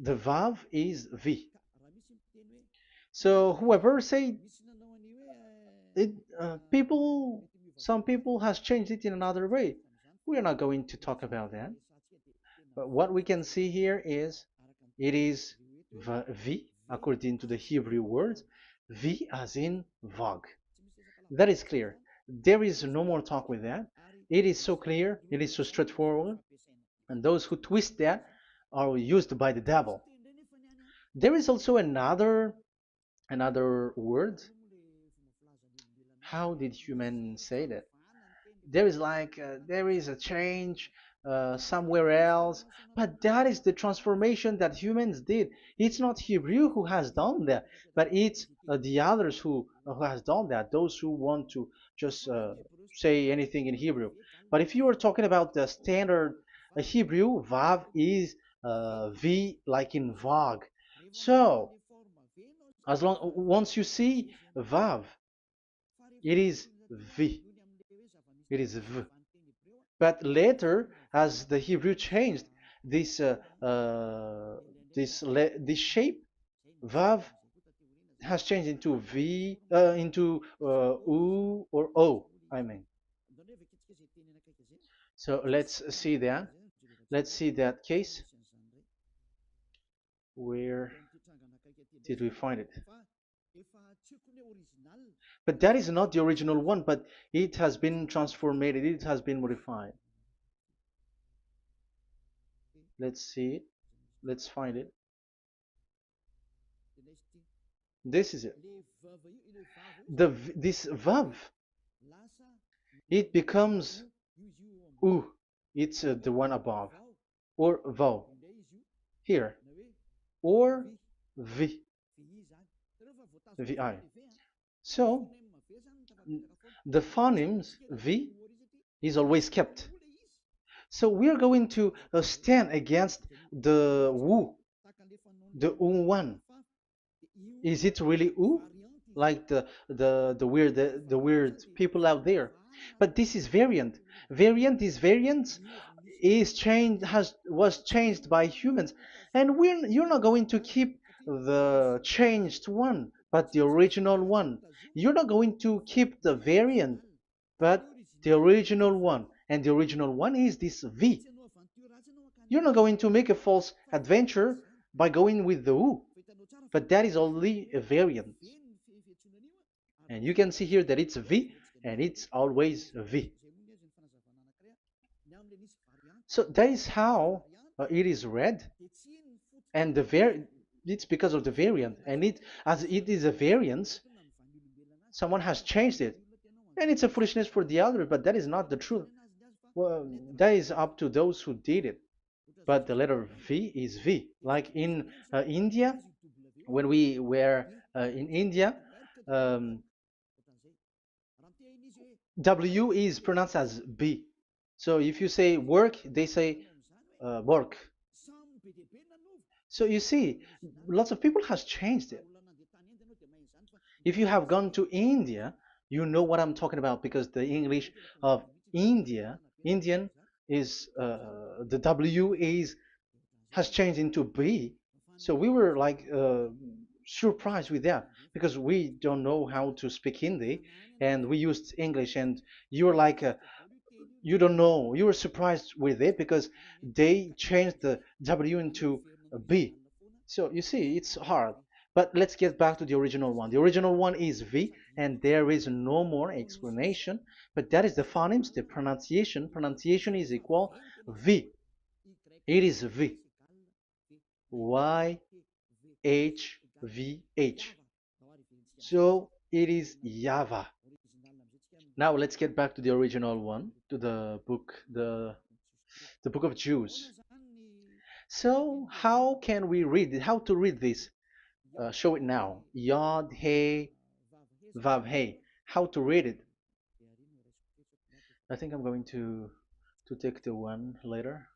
The Vav is V. So whoever say it, some people has changed it in another way. We are not going to talk about that. But what we can see here is it is V according to the Hebrew words, V as in Vag. That is clear. There is no more talk with that. It is so clear. It is so straightforward. And those who twist that are used by the devil. There is also another word. How did human say that? There is there is a change somewhere else, but that is the transformation that humans did. It's not Hebrew who has done that, but it's the others who has done that. Those who want to just say anything in Hebrew. But if you are talking about the standard Hebrew, Vav is V like in Vag. So as long once you see Vav, it is V. It is V. But later, as the Hebrew changed, this this shape Vav has changed into V, into U or O. I mean. So let's see that. Let's see that case. Where did we find it? But that is not the original one, but it has been transformed, it has been modified. Let's see it. Let's find it. This is it. This vav, it becomes u. It's the one above, or vav here, or v, vi. So the phonemes v is always kept. So we are going to stand against the wu, the u one. Is it really u? Like the weird people out there. But this is variant. Variance is changed has was changed by humans, and you're not going to keep the changed one, but the original one. You're not going to keep the variant, but the original one, and the original one is this V. You're not going to make a false adventure by going with the U, but that is only a variant. And you can see here that it's V and it's always V. So that is how it is read, and it's because of the variant, and as it is a variance, someone has changed it, and it's a foolishness for the other, but that is not the truth. Well, that is up to those who did it. But the letter V is V. Like in India, when we were in India, um, W is pronounced as B. So if you say work, they say work. So you see, lots of people has changed it. If you have gone to India, you know what I'm talking about because the English of Indian is the W is has changed into B. So we were like surprised with that because we don't know how to speak Hindi and we used English and you're like you don't know, you were surprised with it because they changed the W into a B. So you see, it's hard. But let's get back to the original one. The original one is V, and there is no more explanation. But that is the phonemes, the pronunciation. Pronunciation is equal V. It is V. Y H V H. So it is YAHVAH. Now let's get back to the original one, to the book, the book of Jews. So how can we read it? How to read this? Show it now. Yod He Vav He. How to read it? I think I'm going to take the one later.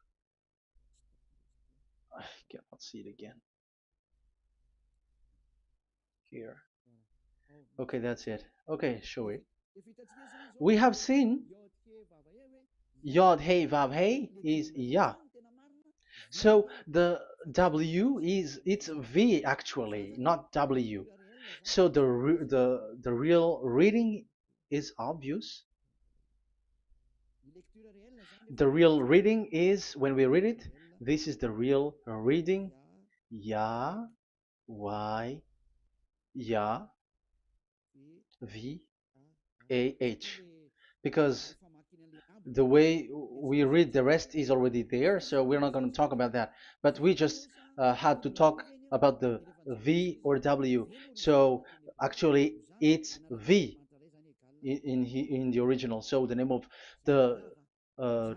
I cannot see it again. Here. Okay, that's it. Okay, show it. We have seen Yod He Vav He is Yah. So the W is it's V actually, not W. So the real reading is obvious. The real reading is when we read it, this is the real reading. Ya, Y, Ya, V, A, H. Because the way we read the rest is already there, so we're not going to talk about that. But we just had to talk about the V or W. So actually, it's V in the original. So the name of the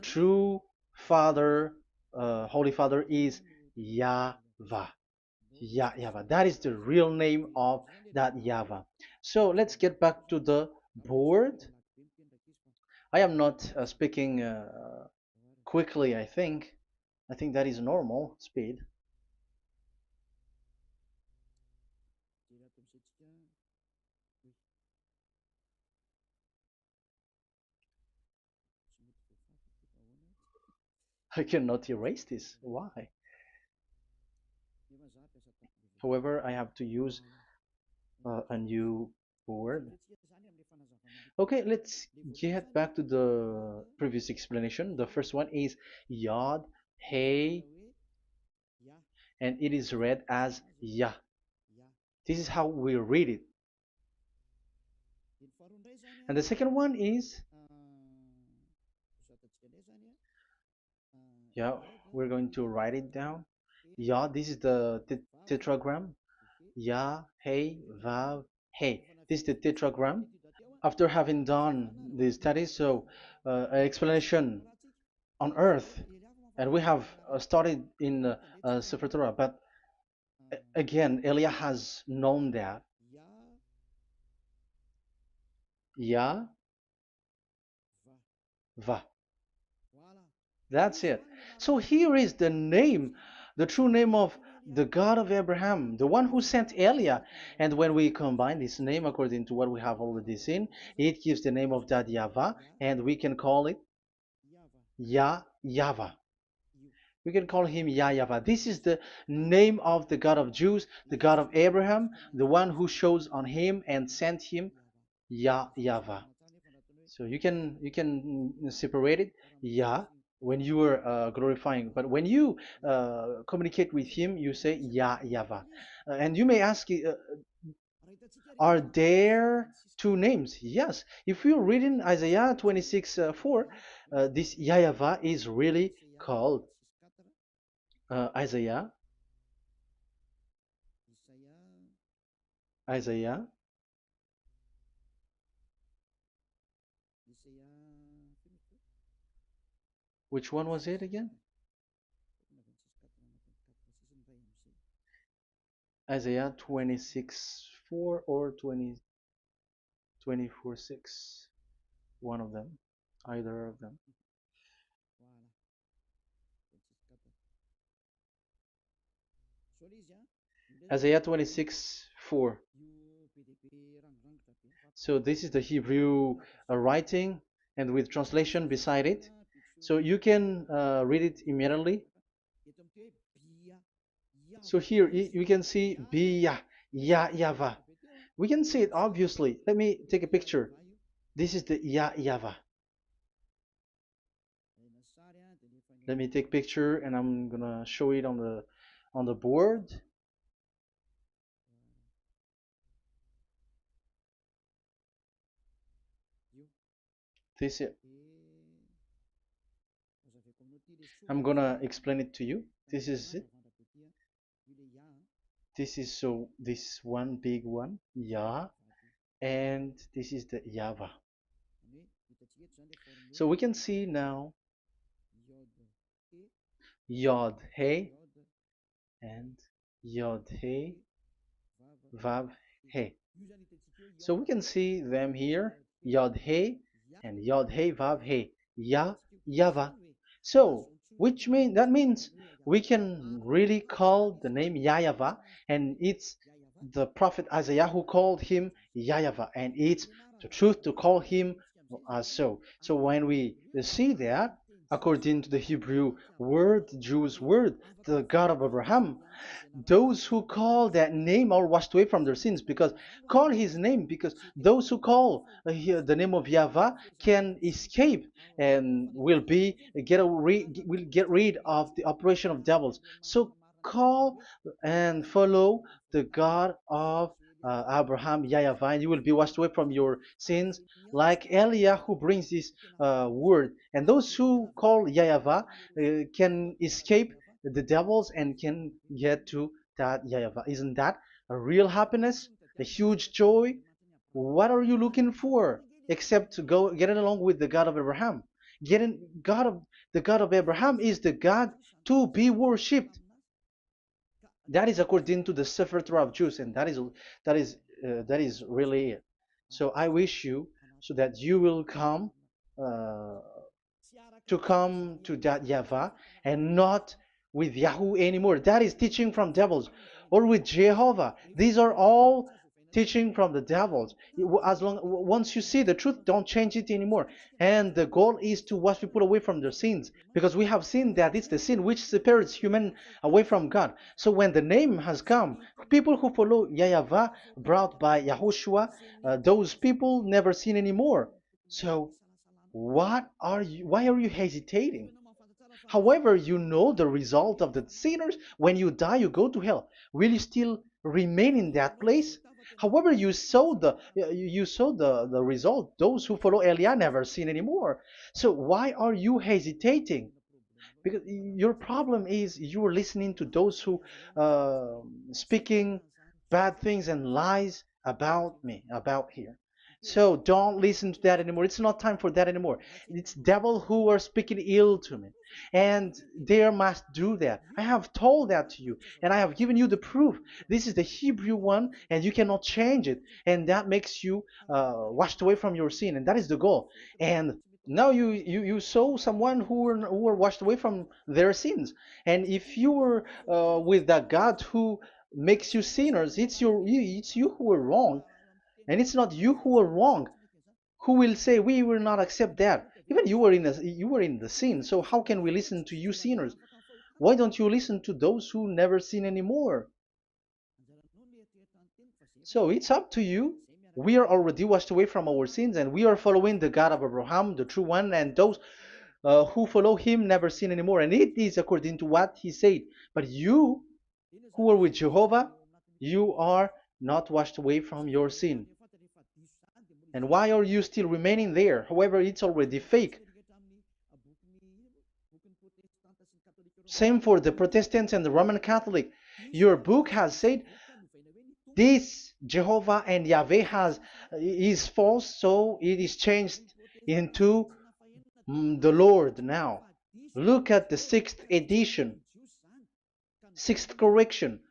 true Father, Holy Father, is YAHVAH. YAHVAH. That is the real name of that YAHVAH. So let's get back to the board. I am not speaking quickly, I think. I think that is normal speed. I cannot erase this. Why? However, I have to use a new board. Okay, let's get back to the previous explanation. The first one is Yod, Hey, and it is read as Yah. This is how we read it. And the second one is, yeah, we're going to write it down. Yah, this is the tetragram. Yah, Hey, Vav, Hey. This is the tetragram. After having done the studies, so an explanation on earth, and we have started in Sefer Torah, but again, Elia has known that. Yah, Va. That's it. So here is the name, the true name of the God of Abraham, the one who sent Elia. And when we combine this name according to what we have already seen, it gives the name of that Yahweh, and we can call it Yahvah. We can call him YAHVAH. This is the name of the God of Jews, the God of Abraham, the one who shows on him and sent him, YAHVAH. So you can separate it, Yah, when you are glorifying, but when you communicate with him, you say YAHVAH. And you may ask, are there two names? Yes. If you read in Isaiah 26 4, this YAHVAH is really called Isaiah, Isaiah. Which one was it again? Isaiah 26 4 or 24 6. One of them. Either of them. Isaiah 26 4. So this is the Hebrew writing and with translation beside it. So you can read it immediately. So here you can see Biyah, YAHVAH. We can see it obviously. Let me take a picture. This is the YAHVAH. Let me take picture and I'm gonna show it on the board. This is, I'm gonna explain it to you. This is it. This is so this one big one, Yah, and this is the YAHVAH. So we can see now Yod He and Yod He Vav He. So we can see them here, Yod He and Yod He Vav He, YAHVAH. So that means we can really call the name YAHVAH, and it's the prophet Isaiah who called him YAHVAH, and it's the truth to call him as so. So when we see that, according to the Hebrew word, the Jewish word, the God of Abraham. Those who call that name are washed away from their sins, because call his name, because those who call the name of Yahweh can escape and will get rid of the operation of devils. So call and follow the God of Abraham, Yahweh, and you will be washed away from your sins, like Eliah who brings this word. And those who call Yahweh can escape the devils and can get to that Yahweh. Isn't that a real happiness, a huge joy? What are you looking for except to go getting along with the God of Abraham? Getting God of the God of Abraham is the God to be worshipped. That is according to the Sefer Torah of Jews, and that is really it. So I wish you so that you will uh, come to that Yahweh and not with Yahoo anymore. That is teaching from devils, or with Jehovah. These are all teaching from the devils. As long once you see the truth, don't change it anymore. And the goal is to wash people away from their sins, because we have seen that it's the sin which separates human away from God. So when the name has come, people who follow Yahweh brought by Yahushua, those people never sin anymore. So why are you hesitating? However, you know the result of the sinners. When you die, you go to hell. Will you still remain in that place? However, you saw the result. Those who follow Eliah never sin anymore. So why are you hesitating? Because your problem is you are listening to those who speaking bad things and lies about me, about here. So don't listen to that anymore. It's not time for that anymore. It's devil who are speaking ill to me, and they must do that. I have told that to you, and I have given you the proof. This is the Hebrew one, and you cannot change it, and that makes you washed away from your sin, and that is the goal. And now you saw someone who were washed away from their sins. And if you were with that God who makes you sinners, it's you who are wrong, and it's not you who are wrong. Who will say we will not accept that? Even you were in the sin, so how can we listen to you sinners? Why don't you listen to those who never sin anymore? So it's up to you. We are already washed away from our sins, and we are following the God of Abraham, the true one, and those who follow him never sin anymore. And it is according to what he said. But you who are with Jehovah, you are not washed away from your sin. And why are you still remaining there? However, it's already fake. Same for the Protestants and the Roman Catholic. Your book has said this Jehovah and Yahweh is false, so it is changed into the Lord now. Look at the sixth edition, sixth correction.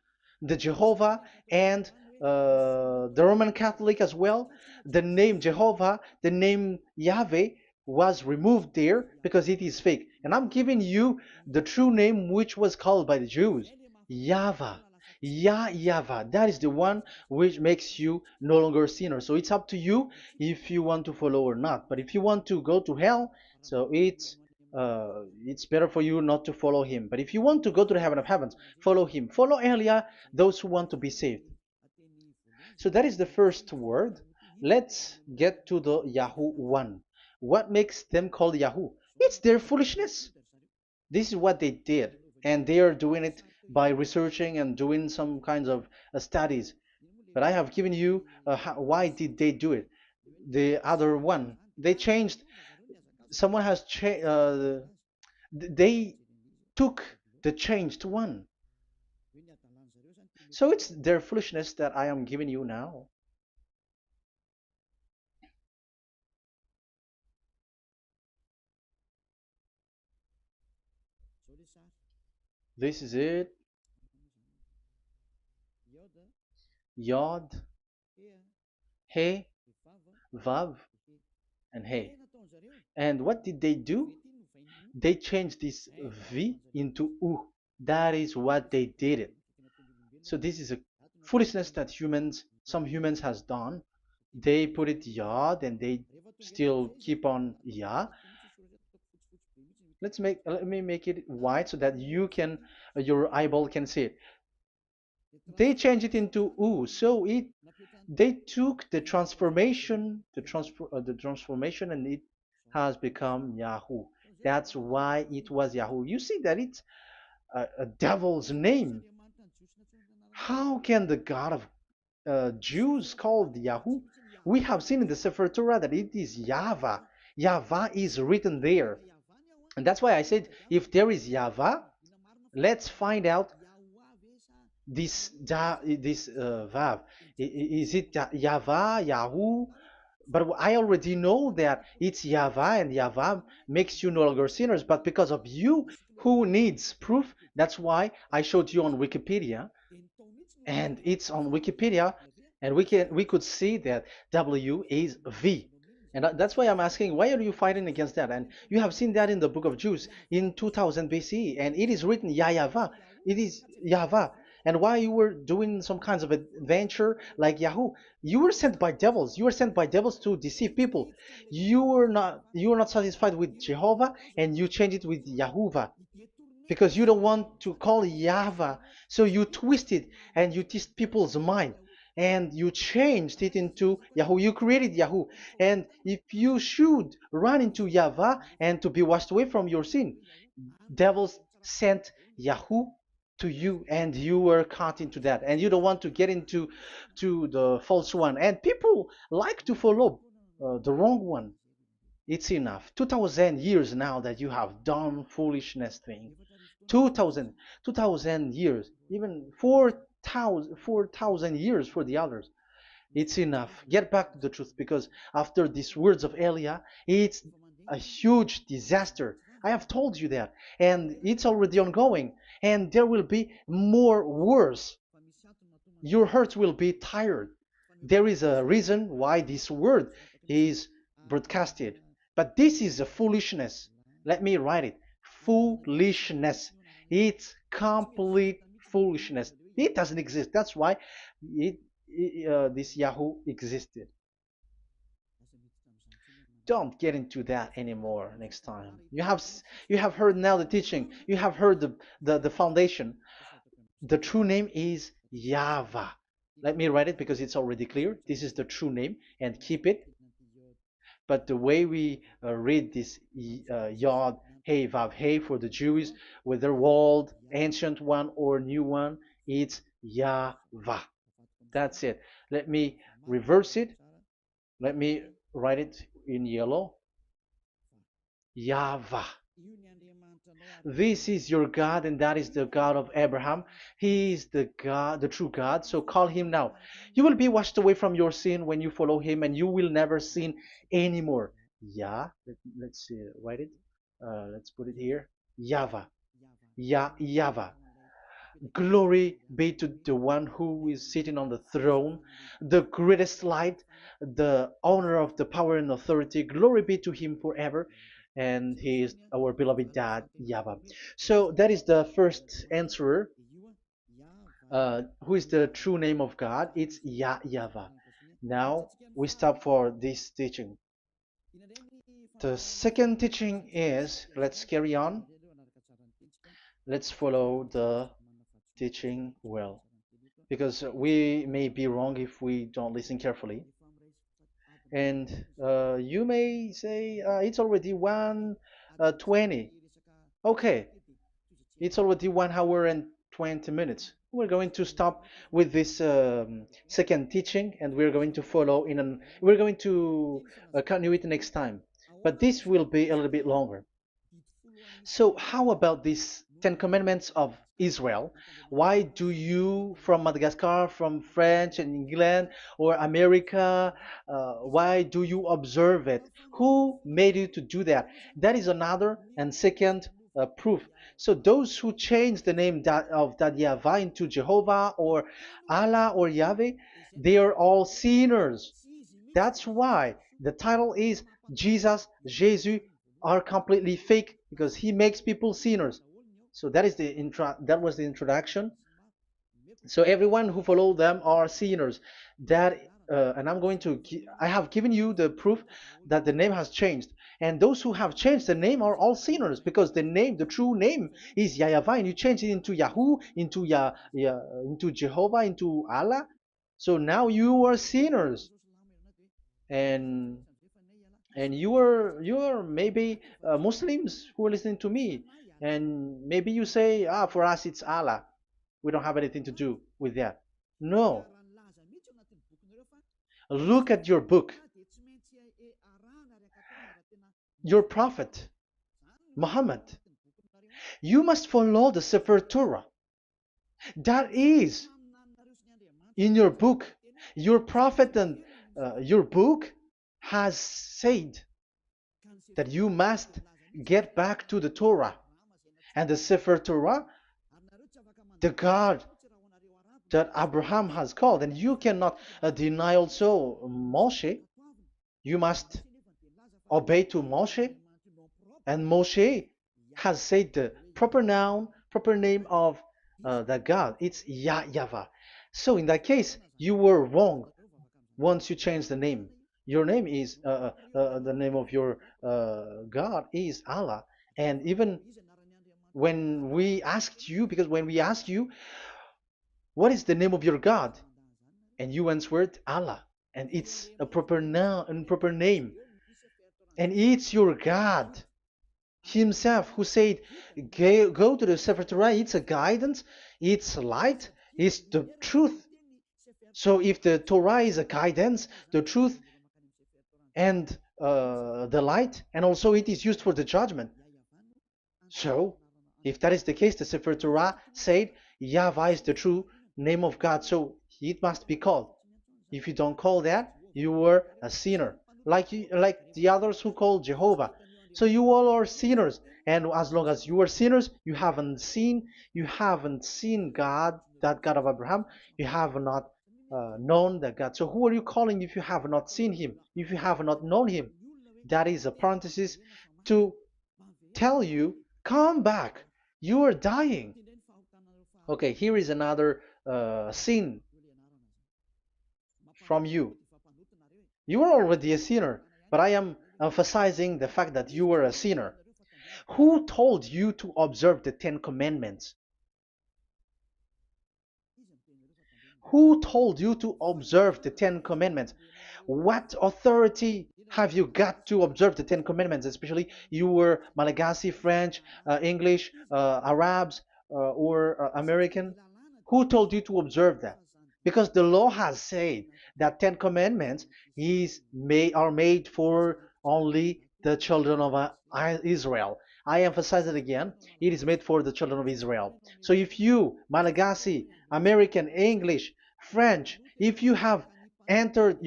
The Jehovah and the Roman Catholic as well. The name Jehovah, the name Yahweh was removed there because it is fake. And I'm giving you the true name which was called by the Jews, YAHVAH. Yahvah. That is the one which makes you no longer a sinner. So it's up to you if you want to follow or not. But if you want to go to hell, so it's better for you not to follow him. But if you want to go to the heaven of heavens, follow him. Follow Eliah, those who want to be saved. So that is the first word. Let's get to the Yahoo one. What makes them called Yahoo? It's their foolishness. This is what they did, and they are doing it by researching and doing some kinds of studies. But I have given you why did they do it. The other one, they changed. Someone has changed. They took the changed one. So it's their foolishness that I am giving you now. This is it. Yod, He, Vav, and He. And what did they do? They changed this V into U. That is what they did it. So this is a foolishness that some humans has done. They put it Yod and they still keep on Ya. Let me make it white so that you can your eyeball can see it. They changed it into U, so it they took the transformation, and it has become Yahoo. That's why it was Yahoo. You see that it's a devil's name. How can the God of Jews called Yahoo? We have seen in the Sefer Torah that it is YAHVAH. YAHVAH is written there. And that's why I said, if there is YAHVAH, let's find out this Vav. Is it YAHVAH, Yahoo? But I already know that it's YAHVAH, and YAHVAH makes you no longer sinners. But because of you, who needs proof? That's why I showed you on Wikipedia, and it's on Wikipedia, and we could see that W is V. And that's why I'm asking, why are you fighting against that? And you have seen that in the book of Jude in 2000 BCE, and it is written YAHVAH. It is YAHVAH. And why you were doing some kinds of adventure like Yahoo? You were sent by devils. You were sent by devils to deceive people. You were not satisfied with Jehovah, and you changed it with Yahuwah because you don't want to call Yahvah. So you twist it and you twist people's mind, and you changed it into Yahoo. You created Yahoo. And if you should run into Yahvah and to be washed away from your sin, devils sent Yahoo to you, and you were caught into that, and you don't want to get into the false one, and people like to follow the wrong one. It's enough. 2000 years now that you have done foolishness thing. 2000 2000 years, even 4000 years for the others. It's enough. Get back to the truth, because after these words of Elia, it's a huge disaster. I have told you that, and it's already ongoing, and there will be more worse. Your heart will be tired. There is a reason why this word is broadcasted. But this is a foolishness. Let me write it. Foolishness. It's complete foolishness. It doesn't exist. That's why this Yahoo existed. Don't get into that anymore next time. You have heard now the teaching. You have heard the foundation. The true name is Yahvah. Let me write it because it's already clear. This is the true name, and keep it. But the way we read this Yod, Hey, Vav, Hey for the Jews, whether old, ancient one, or new one, it's Yahvah. That's it. Let me reverse it. Let me write it in yellow. Yahvah. This is your God, and that is the God of Abraham. He is the God, the true God. So call him now. You will be washed away from your sin when you follow him, and you will never sin anymore. Yeah, let's see, write it. Let's put it here. Yahvah. Yahvah. Glory be to the one who is sitting on the throne, the greatest light, the owner of the power and authority. Glory be to him forever. And he is our beloved dad, Yahweh. So that is the first answer. Who is the true name of God? It's Yahweh. Now we stop for this teaching. The second teaching is, let's carry on. Let's follow the teaching well, because we may be wrong if we don't listen carefully. And you may say it's already 1:20. Okay, it's already 1 hour and 20 minutes. We're going to stop with this second teaching, and we're going to follow in an. We're going to continue it next time, but this will be a little bit longer. So how about these 10 commandments of Israel? Why do you from Madagascar, from French and England or America, why do you observe it? Who made you to do that? That is another and second proof. So those who change the name of that Yahweh into Jehovah or Allah or Yahweh, they are all sinners. That's why the title is Jesus, Jesus are completely fake, because he makes people sinners. So that is that was the introduction. So everyone who follow them are sinners. That and I'm going to I have given you the proof that the name has changed, and those who have changed the name are all sinners, because the true name is YAHVAH, and you change it into Yahoo, into into Jehovah, into Allah. So now you are sinners, and you are maybe Muslims who are listening to me, and maybe you say, ah, for us it's Allah. We don't have anything to do with that. No, look at your book. Your prophet Muhammad. You must follow the Sefer Torah. That is in your book. Your prophet and your book has said that you must get back to the Torah. And the Sefer Torah, the God that Abraham has called. And you cannot deny also Moshe. You must obey to Moshe. And Moshe has said the proper noun, proper name of the God. It's YAHVAH. So in that case, you were wrong once you change the name. Your name is, the name of your God is Allah. And even when we asked you, because when we asked you, what is the name of your God? And you answered Allah. And it's a proper noun and proper name. And it's your God himself who said, go to the Sefer Torah. It's a guidance, it's light, it's the truth. So if the Torah is a guidance, the truth, and the light, and also it is used for the judgment. So if that is the case, the Sefer Torah said YAHVAH is the true name of God, so it must be called. If you don't call that, you were a sinner, like the others who call Jehovah. So you all are sinners, and as long as you are sinners, you haven't seen God, that God of Abraham. You have not known that God. So who are you calling if you have not seen him, if you have not known him? That is a parenthesis to tell you, come back, you are dying. Okay, here is another sin from you. You are already a sinner, but I am emphasizing the fact that you were a sinner. Who told you to observe the 10 Commandments? Who told you to observe the 10 Commandments? What authority have you got to observe the 10 Commandments? Especially you were Malagasy, French, English, Arabs, or American. Who told you to observe that? Because the law has said that 10 Commandments are made for only the children of Israel. I emphasize it again. It is made for the children of Israel. So if you, Malagasy, American, English, French, if you have entered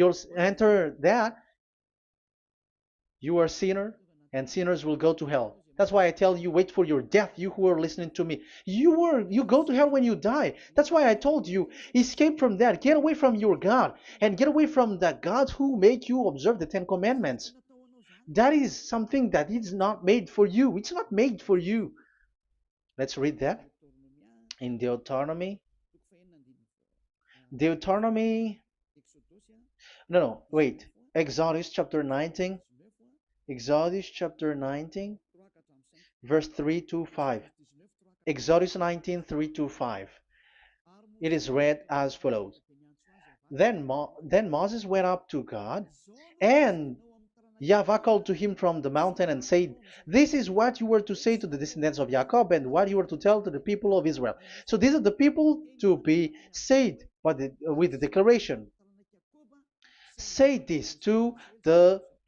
that, you are a sinner, and sinners will go to hell. That's why I tell you, wait for your death, you who are listening to me. You go to hell when you die. That's why I told you, escape from that. Get away from your God, and get away from the God who make you observe the 10 Commandments. That is something that is not made for you. It's not made for you. Let's read that in Deuteronomy. No, wait. Exodus chapter 19. Exodus chapter 19, verse 3 to 5. Exodus 19, 3 to 5. It is read as follows. Then Moses went up to God, and YAHVAH called to him from the mountain and said, this is what you were to say to the descendants of Jacob, and what you were to tell to the people of Israel. So these are the people to be saved with the declaration. Say this to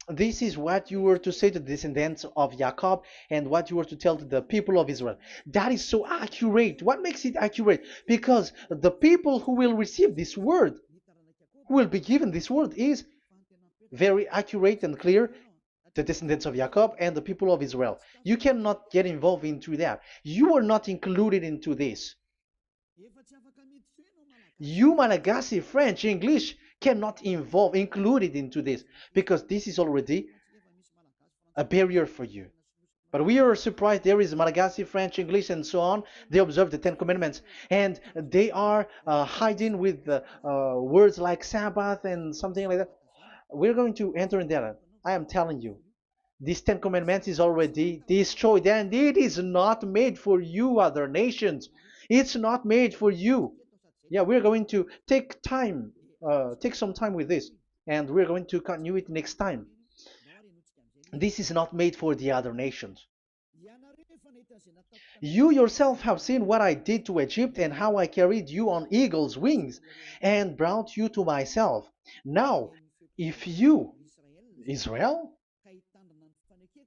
this is what you were to say to the descendants of Jacob, and what you were to tell to the people of Israel. That is so accurate. What makes it accurate? Because the people who will receive this word, who will be given this word, is very accurate and clear. The descendants of Jacob and the people of Israel. You cannot get involved into that. You are not included into this. You, Malagasy, French, English, cannot included into this, because this is already a barrier for you. But we are surprised there is Malagasy, French, English, and so on. They observe the Ten Commandments, and they are hiding with words like Sabbath and something like that. We're going to enter in there. I am telling you, this Ten Commandments is already destroyed, and it is not made for you, other nations. It's not made for you. Yeah, we're going to take some time with this, and we're going to continue it next time. This is not made for the other nations. You yourself have seen what I did to Egypt and how I carried you on eagle's wings and brought you to myself. Now, if you, Israel,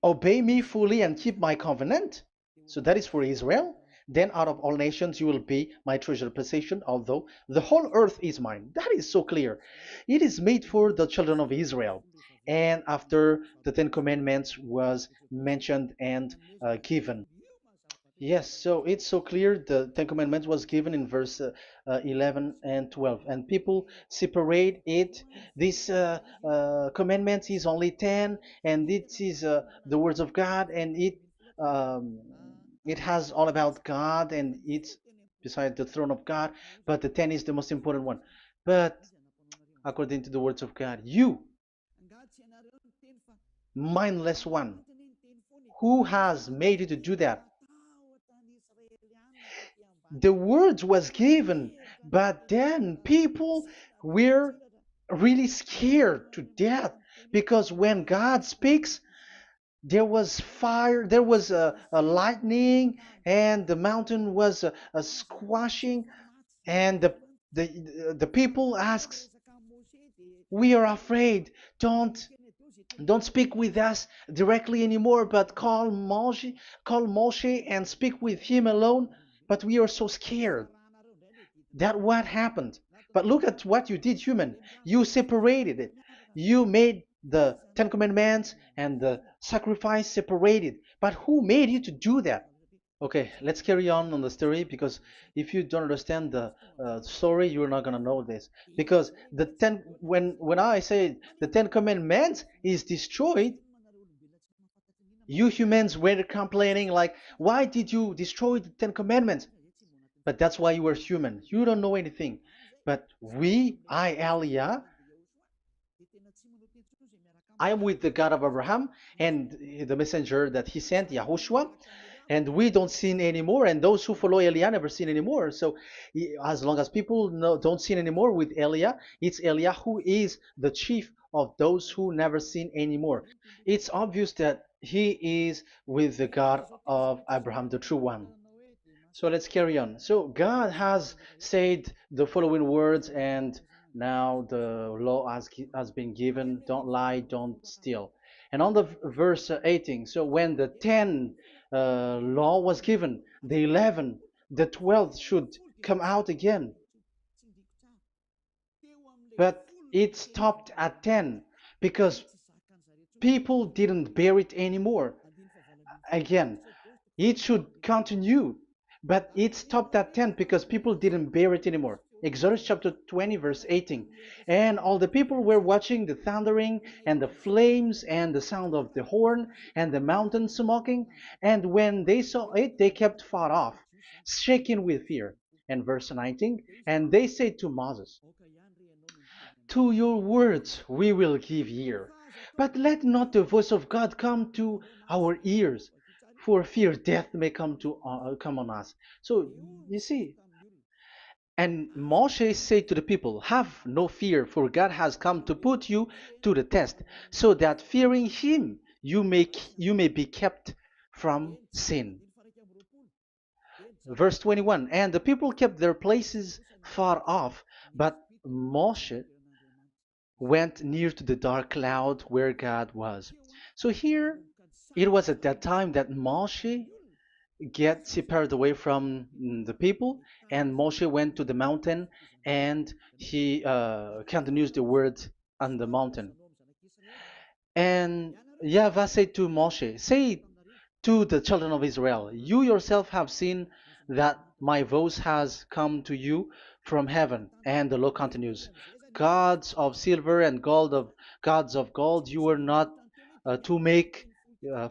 obey me fully and keep my covenant, so that is for Israel, then out of all nations you will be my treasured possession, although the whole earth is mine. That is so clear. It is made for the children of Israel. And after the Ten Commandments was mentioned and given. Yes, so it's so clear. The Ten Commandments was given in verse 11 and 12, and people separate it. This commandment is only 10, and it is the words of God, and um, it has all about God, and it's beside the throne of God. But the 10 is the most important one. But according to the words of God, you, mindless one, who has made you to do that? The words was given, but then people were really scared to death because when God speaks, there was fire, there was a lightning, and the mountain was a squashing, and the people asks, "We are afraid. Don't speak with us directly anymore, but call Moshe and speak with him alone." But we are so scared. That what happened. But look at what you did, human. You separated it. You made the Ten Commandments and the sacrifice separated. But who made you to do that? Okay, let's carry on the story because if you don't understand the story, you're not gonna know this. Because when I say the Ten Commandments is destroyed, you humans were complaining like, why did you destroy the Ten Commandments? But that's why you are human. You don't know anything. But Elia, I am with the God of Abraham and the messenger that he sent, YAHOSHUAH, and we don't sin anymore. And those who follow Elia never sin anymore. So as long as people don't sin anymore with Elia, it's Elia who is the chief of those who never sin anymore. It's obvious that he is with the God of Abraham, the true one. So let's carry on. So God has said the following words, and now the law has been given: don't lie, don't steal. And on the verse 18, so when the 10 law was given, the 11, the 12th should come out again. But it stopped at 10 because people didn't bear it anymore. Again, it should continue, but it stopped at 10 because people didn't bear it anymore. Exodus chapter 20, verse 18. And all the people were watching the thundering and the flames and the sound of the horn and the mountain smoking. And when they saw it, they kept far off, shaking with fear. And verse 19, and they said to Moses, to your words we will give ear, but let not the voice of God come to our ears, for fear death may come on us. So you see, and Moshe said to the people, have no fear, for God has come to put you to the test, so that fearing him you may be kept from sin. Verse 21, and the people kept their places far off, but Moshe went near to the dark cloud where God was. So here, it was at that time that Moshe get separated away from the people, and Moshe went to the mountain, and he continues the word on the mountain. And Yahweh said to Moshe, say to the children of Israel, you yourself have seen that my voice has come to you from heaven. And the law continues, gods of silver and gods of gold you were not to make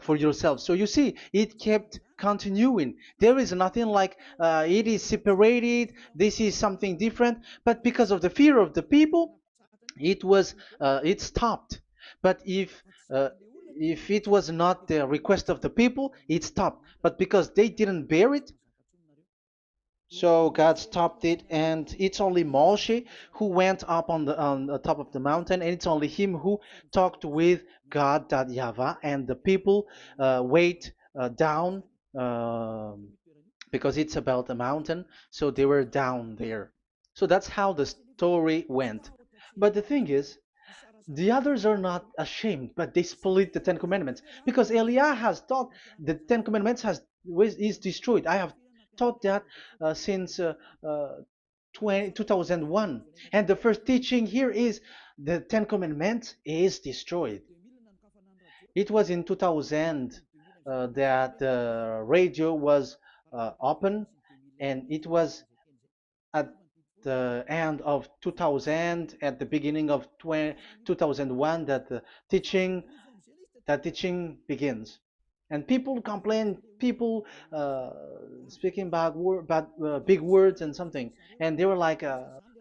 for yourself. So you see, it kept continuing. There is nothing like it is separated. This is something different. But because of the fear of the people, it stopped. But if it was not the request of the people, it stopped. But because they didn't bear it, so God stopped it, and it's only Moshe who went up on the top of the mountain, and it's only him who talked with God, that YAHVAH, and the people wait down, um because it's about a mountain, so they were down there. So that's how the story went. But the thing is, the others are not ashamed, but they split the Ten Commandments because Eliah has taught the Ten Commandments is destroyed. I have taught that since uh, 2001, and the first teaching here is the Ten Commandments is destroyed. It was in 2000 that the radio was open, and it was at the end of 2000, at the beginning of 2001, that the teaching teaching begins. And people complain, people speaking bad big words and something, and they were like,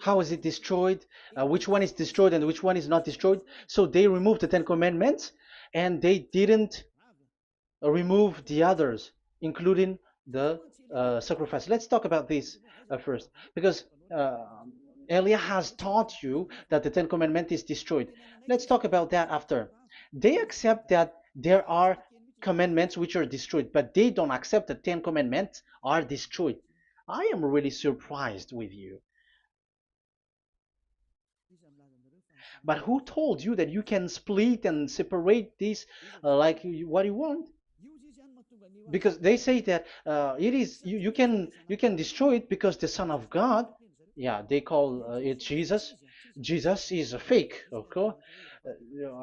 how is it destroyed, which one is destroyed and which one is not destroyed. So they removed the Ten Commandments, and they didn't remove the others, including the sacrifice. Let's talk about this first, because Elia has taught you that the Ten Commandment is destroyed. Let's talk about that after. They accept that there are commandments which are destroyed, but they don't accept the Ten Commandments are destroyed. I am really surprised with you. But who told you that you can split and separate this what you want? Because they say that it is you can destroy it because the Son of God, yeah, they call it Jesus. Jesus is a fake, okay?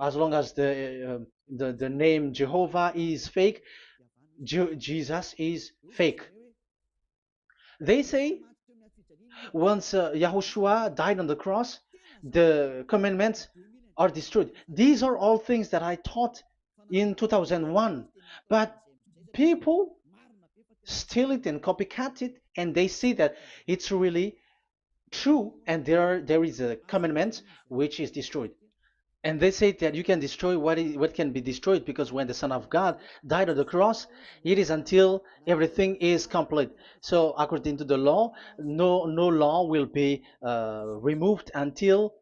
As long as the name Jehovah is fake, Jesus is fake. They say once Yahushua died on the cross, the commandments are destroyed. These are all things that I taught in 2001, but people steal it and copycat it, and they see that it's really true, and there is a commandment which is destroyed. And they say that you can destroy what can be destroyed, because when the Son of God died on the cross, it is until everything is complete. So according to the law, no law will be removed until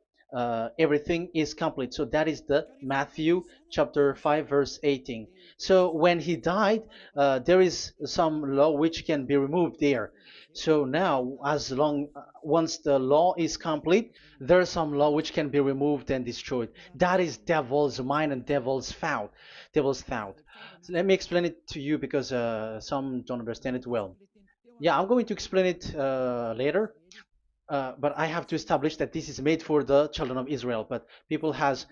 everything is complete. So that is the Matthew chapter 5 verse 18. So when he died, there is some law which can be removed there. So now, as long once the law is complete, there is some law which can be removed and destroyed. That is devil's mind and devil's thought. Devil's thought. So let me explain it to you, because some don't understand it well. Yeah, I'm going to explain it later. But I have to establish that this is made for the children of Israel. But people has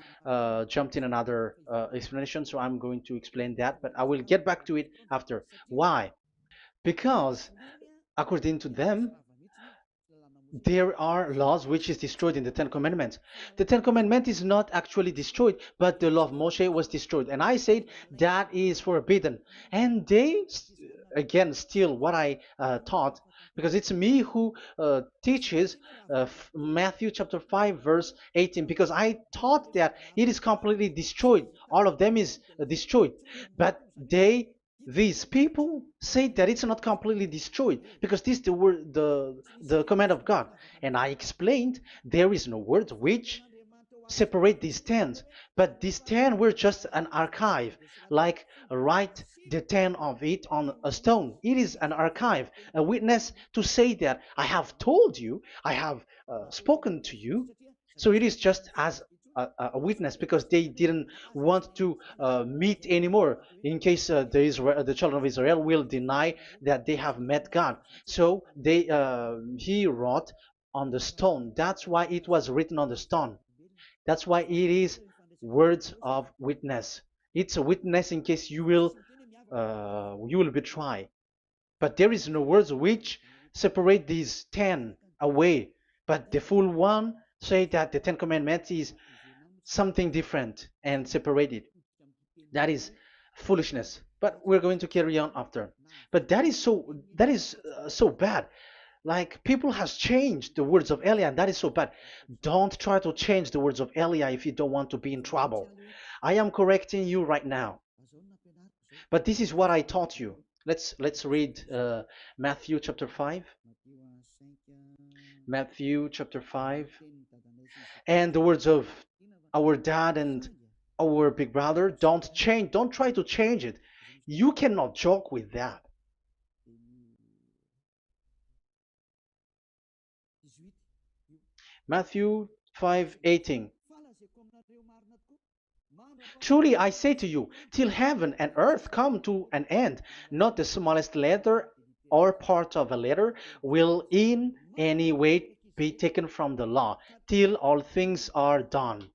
jumped in another explanation, so I'm going to explain that. But I will get back to it after. Why? Because according to them, there are laws which is destroyed in the Ten Commandments. The Ten Commandment is not actually destroyed, but the law of Moshe was destroyed. And I said that is forbidden. And they, again, steal what I taught, because it's me who teaches Matthew chapter 5 verse 18, because I taught that it is completely destroyed. All of them is destroyed. But these people say that it's not completely destroyed, because this is the word, the command of God. And I explained there is no word which separate these tens, but these 10 were just an archive, like write the 10 of it on a stone. It is an archive, a witness to say that I have told you, I have spoken to you. So it is just as a witness, because they didn't want to meet anymore, in case the children of Israel will deny that they have met God. So he wrote on the stone. That's why it was written on the stone. That's why it is words of witness. It's a witness in case you will betray. But there is no words which separate these 10 away. But the full one say that the Ten Commandments is something different and separated. That is foolishness. But we're going to carry on after. But that is so bad. Like people has changed the words of Elia, and that is so bad. Don't try to change the words of Elia if you don't want to be in trouble. I am correcting you right now. But this is what I taught you. Let's read Matthew chapter 5. Matthew chapter 5. And the words of our dad and our big brother, don't try to change it. You cannot joke with that. Matthew 5:18. Truly I say to you, till heaven and earth come to an end, not the smallest letter or part of a letter will in any way be taken from the law, till all things are done.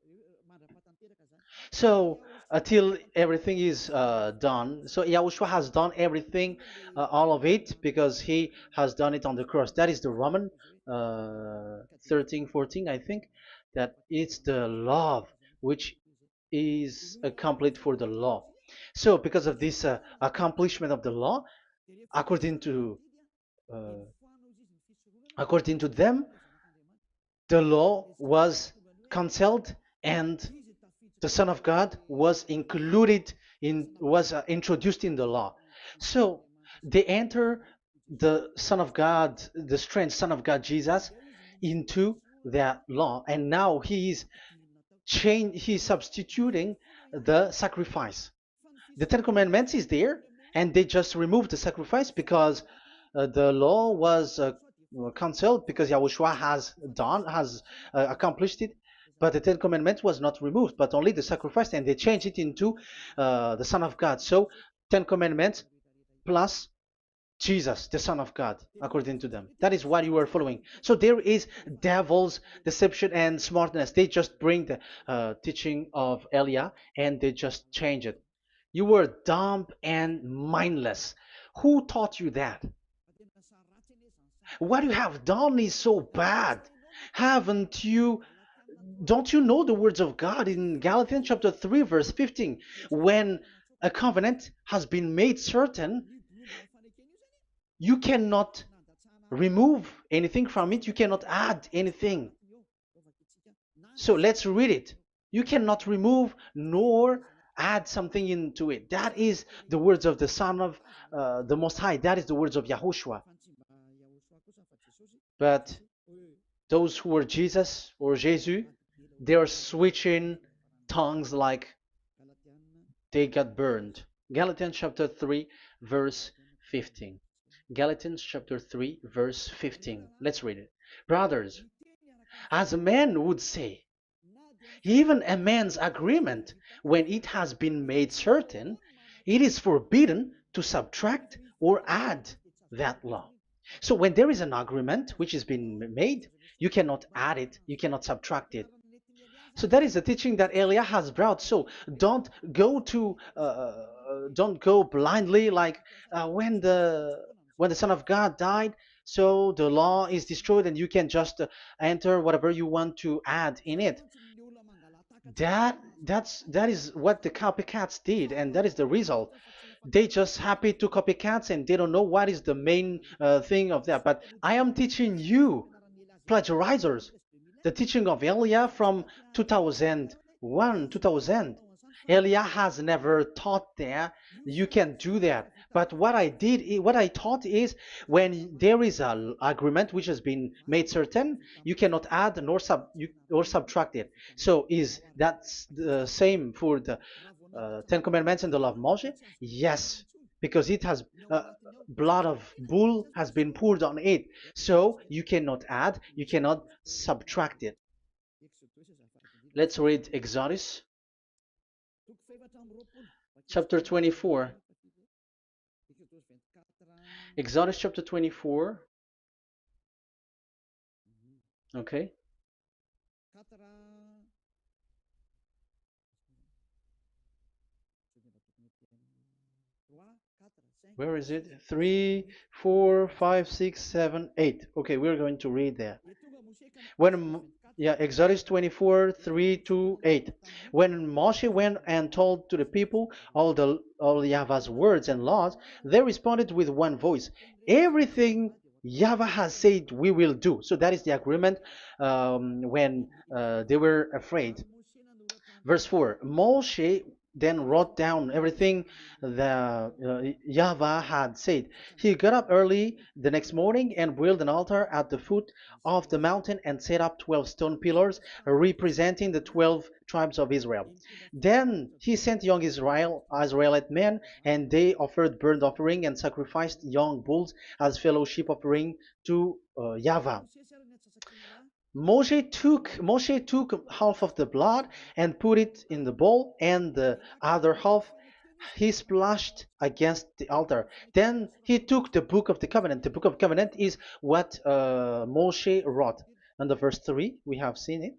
So till everything is done, so Yahushua has done everything, all of it, because he has done it on the cross. That is the Roman 13, 14, I think, that it's the love which is complete for the law. So because of this accomplishment of the law, according to uh, according to them, the law was cancelled and the Son of God was included in was introduced in the law. So they enter the Son of God, the strange Son of God Jesus, into that law, and now he's substituting the sacrifice. The Ten Commandments is there, and they just removed the sacrifice because the law was cancelled because Yahushua has accomplished it. But the Ten Commandments was not removed, but only the sacrifice, and they changed it into the Son of God. So Ten Commandments plus Jesus, the Son of God, according to them. That is what you are following. So there is devil's deception and smartness. They just bring the teaching of Elia and they just change it. You were dumb and mindless. Who taught you that? What you have done is so bad. Haven't you? Don't you know the words of God in Galatians chapter 3, verse 15? When a covenant has been made certain, you cannot remove anything from it, you cannot add anything. So let's read it. You cannot remove nor add something into it. That is the words of the Son of the Most High. That is the words of Yahushua. But those who were Jesus or Jesus, they are switching tongues like they got burned. Galatians chapter 3, verse 15. Galatians chapter 3, verse 15. Let's read it. Brothers, as a man would say, even a man's agreement, when it has been made certain, it is forbidden to subtract or add that law. So when there is an agreement which has been made, you cannot add it, you cannot subtract it. So that is the teaching that Elia has brought. So don't go blindly like when the Son of God died. So the law is destroyed, and you can just enter whatever you want to add in it. That is what the copycats did, and that is the result. They just happy to copycats, and they don't know what is the main thing of that. But I am teaching you plagiarizers the teaching of Elia from 2001, 2000. Elia has never taught that you can do that. But what I taught is when there is an agreement which has been made certain, you cannot add or subtract it. So is that the same for the Ten Commandments and the law of Moshe? Yes, because it has blood of bull has been poured on it. So you cannot add, you cannot subtract it. Let's read Exodus chapter 24. Exodus chapter 24. Okay. Where is it? 3, 4, 5, 6, 7, 8. Okay, we're going to read that. When Yeah, Exodus 24, 3 to 8. When Moshe went and told to the people all Yahweh's words and laws, they responded with one voice. Everything Yahweh has said we will do. So that is the agreement when they were afraid. Verse 4, Moshe then wrote down everything the Yahweh had said. He got up early the next morning and built an altar at the foot of the mountain and set up 12 stone pillars representing the 12 tribes of Israel. Then he sent young Israelite men, and they offered burnt offering and sacrificed young bulls as fellowship offering to Yahweh. Moshe took half of the blood and put it in the bowl, and the other half he splashed against the altar. Then he took the book of the covenant. The book of covenant is what Moshe wrote. And the verse 3, we have seen it.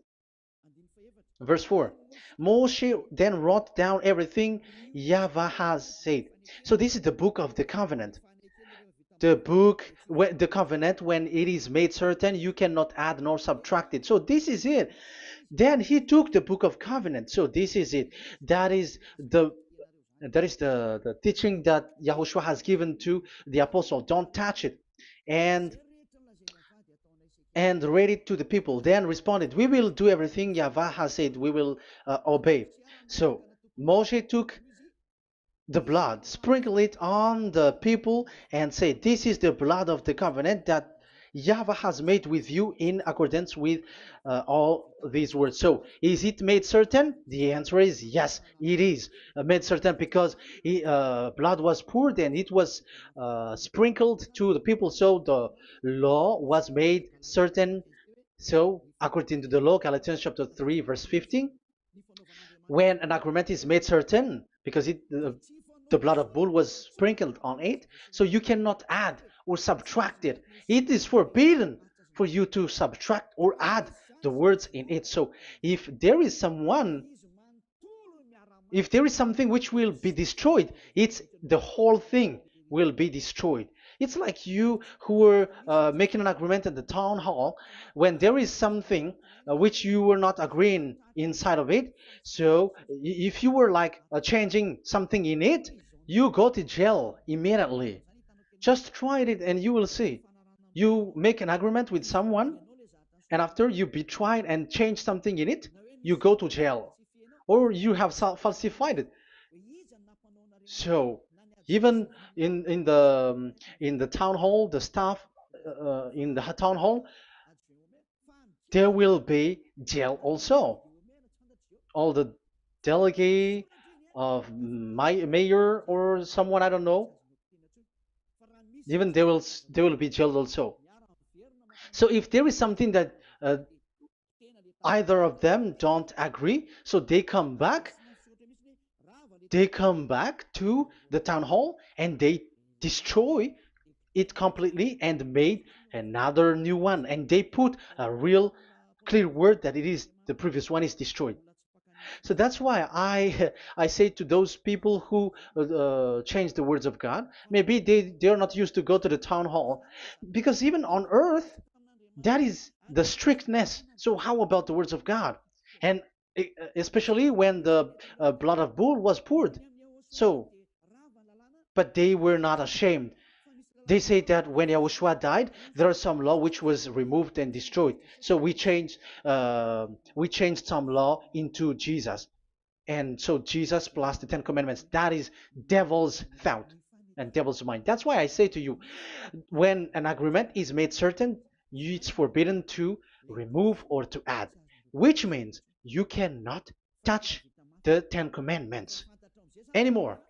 Verse 4, Moshe then wrote down everything Yahweh has said. So this is the book of the covenant. The book, the covenant, when it is made certain, you cannot add nor subtract it. So this is it. Then he took the book of covenant. So this is it. That is the teaching that Yahushua has given to the apostle. Don't touch it. And read it to the people. Then responded, we will do everything Yahweh has said. We will obey. So Moshe took the blood, sprinkle it on the people, and say, this is the blood of the covenant that Yahweh has made with you in accordance with all these words. So, is it made certain? The answer is yes, it is made certain, because blood was poured and it was sprinkled to the people. So, the law was made certain. So, according to the law, Galatians chapter 3, verse 15, when an agreement is made certain, because the blood of bull was sprinkled on it, so you cannot add or subtract it. It is forbidden for you to subtract or add the words in it. So if there is something which will be destroyed, it's the whole thing will be destroyed. It's like you who were making an agreement at the town hall, when there is something which you were not agreeing inside of it. So if you were like changing something in it, you go to jail immediately. Just try it and you will see. You make an agreement with someone, and after you betray and change something in it, you go to jail, or you have falsified it. So even in the town hall, the staff in the town hall, there will be jail also. All the delegate of my mayor or someone, I don't know, even they will be jailed also. So if there is something that either of them don't agree, so they come back to the town hall and they destroy it completely and made another new one, and they put a real clear word that it is the previous one is destroyed. So that's why I say to those people who change the words of God, maybe they are not used to go to the town hall, because even on earth that is the strictness. So how about the words of God? And especially when the blood of bull was poured. So, but they were not ashamed. They say that when Yahushua died, there are some law which was removed and destroyed. So we changed some law into Jesus, and so Jesus plus the Ten Commandments. That is devil's thought and devil's mind. That's why I say to you, when an agreement is made certain, it's forbidden to remove or to add, which means you cannot touch the Ten Commandments anymore.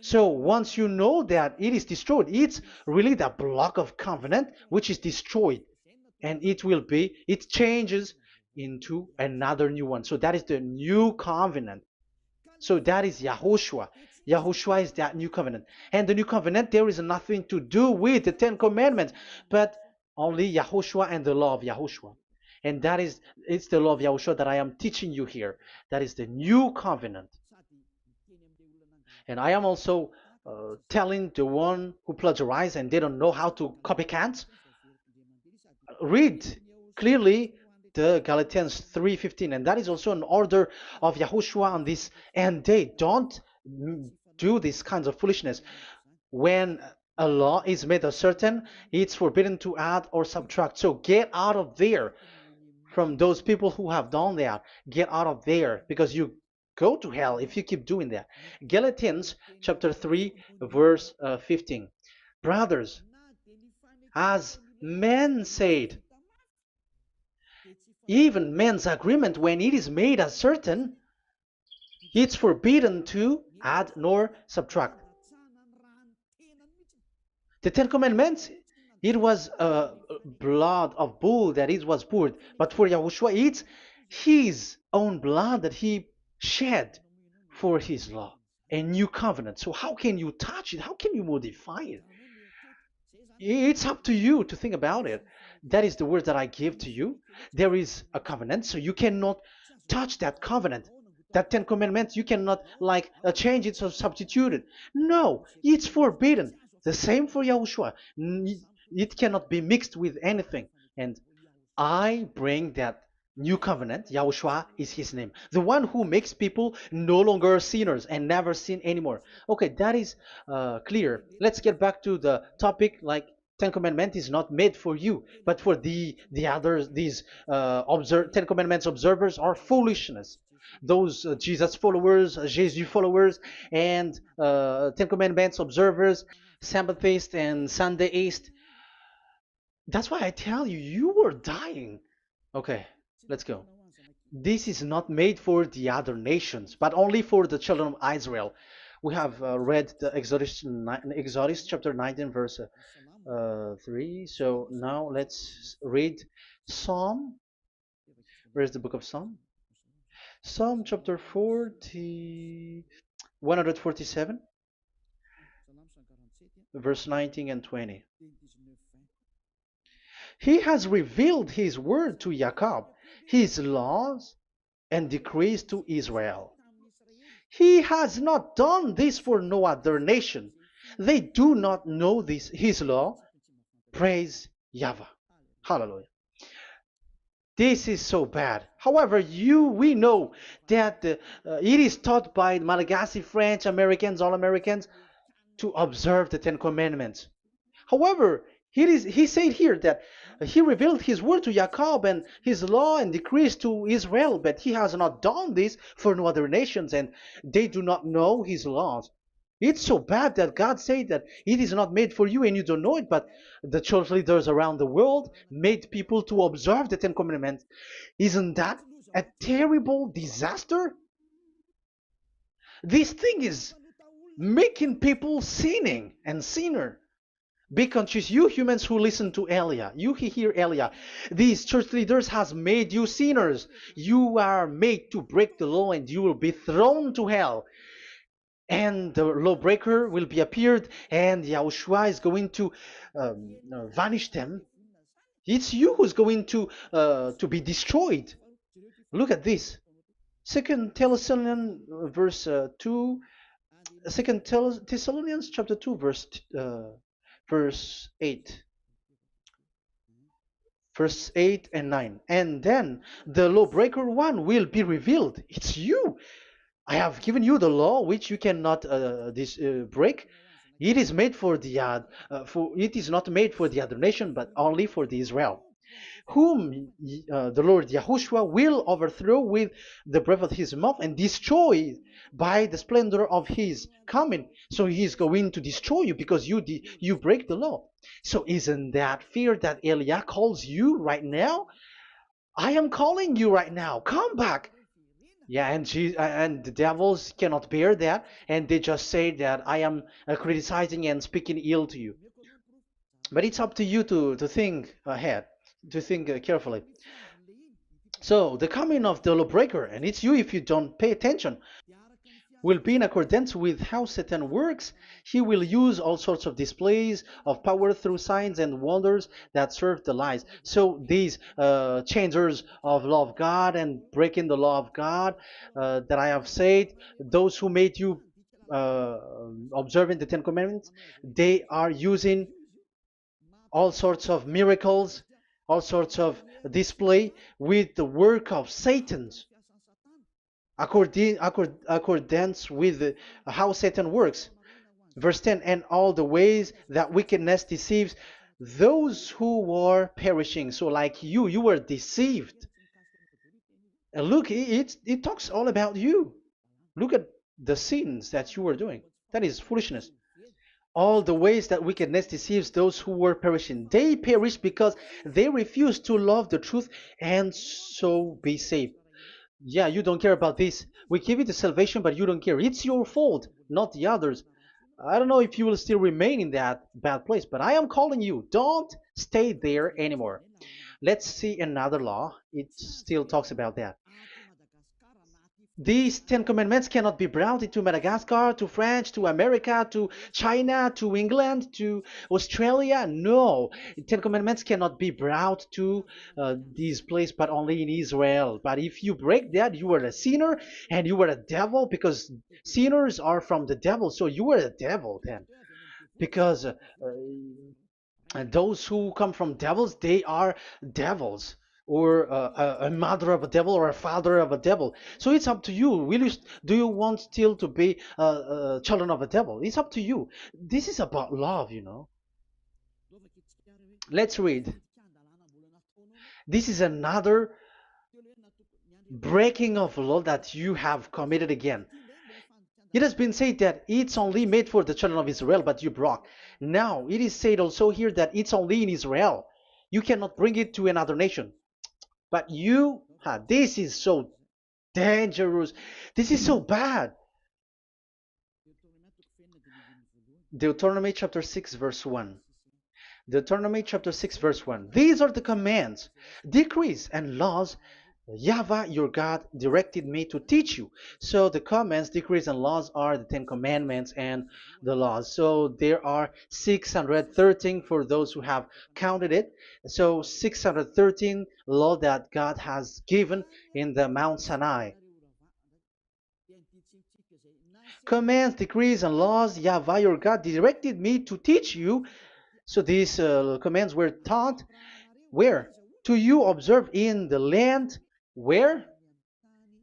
So once you know that it is destroyed, it's really the block of covenant which is destroyed, and it changes into another new one. So that is the new covenant. So that is Yahushua. Yahushua is that new covenant. And the new covenant, there is nothing to do with the Ten Commandments, but only Yahushua and the law of Yahushua. And it's the law of Yahushua that I am teaching you here. That is the new covenant. And I am also telling the one who plagiarize and they don't know how to copycat, read clearly the Galatians 3:15, and that is also an order of Yahushua on this end day. Don't do these kinds of foolishness. When a law is made a certain, it's forbidden to add or subtract. So get out of there from those people who have done that. Get out of there, because you go to hell if you keep doing that. Galatians chapter 3 verse 15. Brothers, as men said, even men's agreement, when it is made as certain, it's forbidden to add nor subtract. The Ten Commandments, it was blood of bull that it was poured, but for Yahushua, it's his own blood that he shed for his law, a new covenant. So how can you touch it? How can you modify it? It's up to you to think about it. That is the word that I give to you. There is a covenant, so you cannot touch that covenant. That Ten Commandments, you cannot like change it or substitute it. No, it's forbidden. The same for Yahushua. It cannot be mixed with anything. And I bring that new covenant. Yahushua is his name. The one who makes people no longer sinners and never sin anymore. Okay, that is clear. Let's get back to the topic. Like, Ten Commandments is not made for you, but for the others. These Ten Commandments observers are foolishness. Those Jesus followers, Jesus followers, and Ten Commandments observers, Sabbathists and Sundayist. That's why I tell you, you were dying. Okay, let's go. This is not made for the other nations, but only for the children of Israel. We have read the Exodus chapter 19, verse 3. So now let's read Psalm. Where's the book of Psalm? Psalm chapter 40, 147, verse 19 and 20. He has revealed his word to Jacob, his laws and decrees to Israel. He has not done this for no other nation. They do not know this, his law. Praise YAHVAH. Hallelujah. This is so bad. However, we know that it is taught by Malagasy, French, Americans, all Americans, to observe the Ten Commandments. However, he said here that he revealed his word to Jacob and his law and decrees to Israel, but he has not done this for no other nations, and they do not know his laws. It's so bad that God said that it is not made for you and you don't know it, but the church leaders around the world made people to observe the Ten Commandments. Isn't that a terrible disaster? This thing is making people sinning and sinner. Be conscious, you humans who listen to Elia, you hear Elia. These church leaders has made you sinners. You are made to break the law and you will be thrown to hell. And the lawbreaker will be appeared, and Yahushua is going to vanish them. It's you who's going to be destroyed. Look at this. Second Thessalonians verse 2. Second Thessalonians chapter 2 verse 8. Verse 8 and 9. And then the lawbreaker one will be revealed. It's you. I have given you the law which you cannot break. It is made for the it is not made for the other nation, but only for the Israel, whom the Lord Yahushua will overthrow with the breath of his mouth and destroy by the splendor of his coming. So he is going to destroy you because you break the law. So isn't that fear that Elia calls you right now? I am calling you right now. Come back. Yeah, and the devils cannot bear that, and they just say that I am criticizing and speaking ill to you. But it's up to you to think ahead, to think carefully. So the coming of the lawbreaker, and it's you if you don't pay attention, will be in accordance with how Satan works. He will use all sorts of displays of power through signs and wonders that serve the lies. So these changers of law of God and breaking the law of God that I have said, those who made you observing the Ten Commandments, they are using all sorts of miracles, all sorts of display with the work of Satan's accordance with how Satan works. Verse 10, and all the ways that wickedness deceives those who are perishing. So like you were deceived. And look, it talks all about you. Look at the sins that you were doing. That is foolishness. All the ways that wickedness deceives those who were perishing. They perish because they refuse to love the truth and so be saved. Yeah, you don't care about this. We give you the salvation, but you don't care. It's your fault, not the others. I don't know if you will still remain in that bad place, but I am calling you. Don't stay there anymore. Let's see another law. It still talks about that. These Ten Commandments cannot be brought into Madagascar, to France, to America, to China, to England, to Australia. No, Ten Commandments cannot be brought to this place, but only in Israel. But if you break that, you are a sinner and you are a devil, because sinners are from the devil. So you are a devil then, because and those who come from devils, they are devils, or a mother of a devil, or a father of a devil. So it's up to you. Do you want still to be children of a devil? It's up to you. This is about love, you know. Let's read. This is another breaking of law that you have committed again. It has been said that it's only made for the children of Israel, but you broke. Now, it is said also here that it's only in Israel. You cannot bring it to another nation. But this is so dangerous. This is so bad. Deuteronomy chapter 6, verse 1. Deuteronomy chapter 6, verse 1. These are the commands, decrees, and laws YAHVAH, your God, directed me to teach you. So the commands, decrees, and laws are the Ten Commandments and the laws. So there are 613 for those who have counted it. So 613 law that God has given in the Mount Sinai. Commands, decrees, and laws YAHVAH, your God, directed me to teach you. So these commands were taught where? To you observe in the land. Where?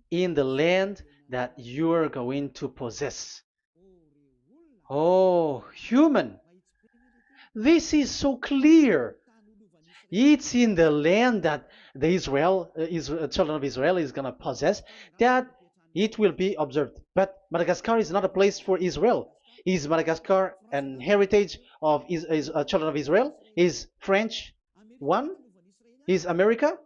In the land that you are going to possess. Oh, human. This is so clear. It's in the land that the children of Israel is going to possess, that it will be observed. But Madagascar is not a place for Israel. Is Madagascar an heritage of children of Israel? Is French one? Is America?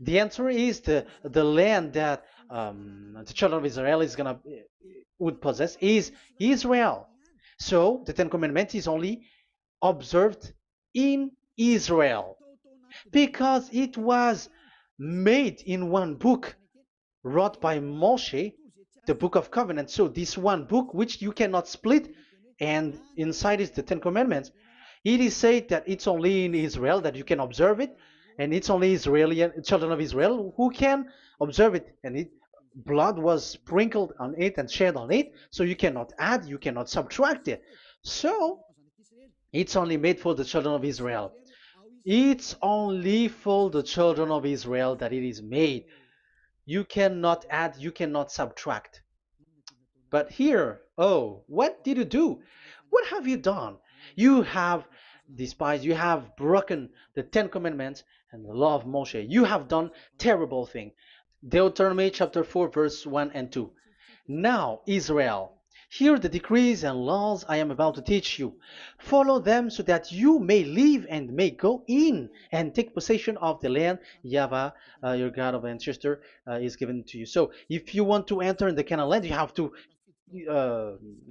The answer is the land that the children of Israel would possess is Israel. So the Ten Commandments is only observed in Israel, because it was made in one book wrote by Moshe, the Book of Covenant. So this one book, which you cannot split, and inside is the Ten Commandments. It is said that it's only in Israel that you can observe it, and it's only Israeli children of Israel who can observe it. And blood was sprinkled on it and shed on it, so you cannot add, you cannot subtract it. So it's only made for the children of Israel. It's only for the children of Israel that it is made. You cannot add, you cannot subtract. But here, oh, what did you do? What have you done? You have despised, you have broken the Ten Commandments and the law of Moshe. You have done terrible thing. Deuteronomy chapter 4, verse 1 and 2. Now, Israel, hear the decrees and laws I am about to teach you. Follow them so that you may live and may go in and take possession of the land YAHVAH, your God of ancestor, is given to you. So if you want to enter in the Canaan land, you have to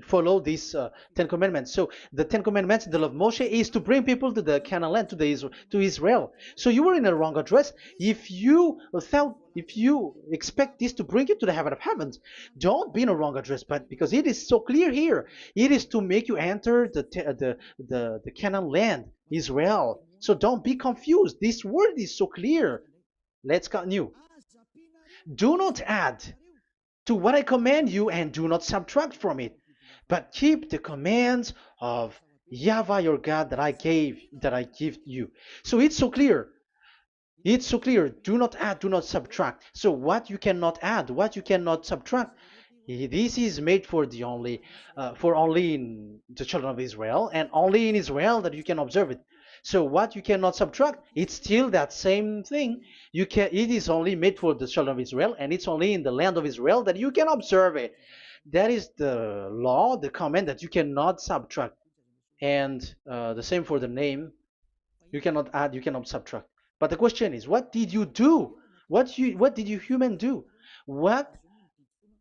follow these Ten Commandments. So the Ten Commandments, the law of Moshe, is to bring people to the Canaan land, to Israel. So you were in a wrong address. If you expect this to bring you to the heaven of heavens, don't be in a wrong address. But because it is so clear here, it is to make you enter the Canaan land, Israel. So don't be confused. This word is so clear. Let's continue. Do not add to what I command you, and do not subtract from it, but keep the commands of Yahweh your God that I give you. So it's so clear. It's so clear. Do not add, do not subtract. So what you cannot add, what you cannot subtract, this is made for only in the children of Israel, and only in Israel that you can observe it. So what you cannot subtract, it's still that same thing. It is only made for the children of Israel, and it's only in the land of Israel that you can observe it. That is the law, the command that you cannot subtract. And the same for the name. You cannot add, you cannot subtract. But the question is, what did you do? What did you human do? What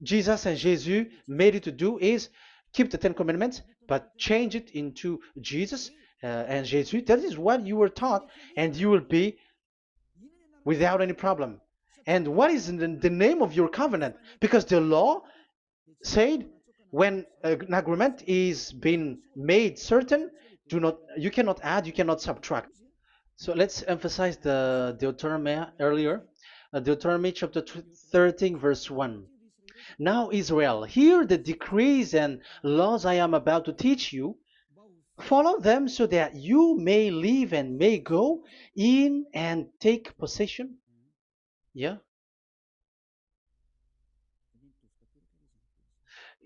Jesus and Jesus made you to do is keep the Ten Commandments, but change it into Jesus and Jesus. That is what you were taught, and you will be without any problem. And what is the name of your covenant? Because the law said when an agreement is being made certain, you cannot add, you cannot subtract. So let's emphasize the Deuteronomy earlier. Deuteronomy chapter 13, verse 1. Now, Israel, hear the decrees and laws I am about to teach you. Follow them so that you may live and may go in and take possession. Yeah,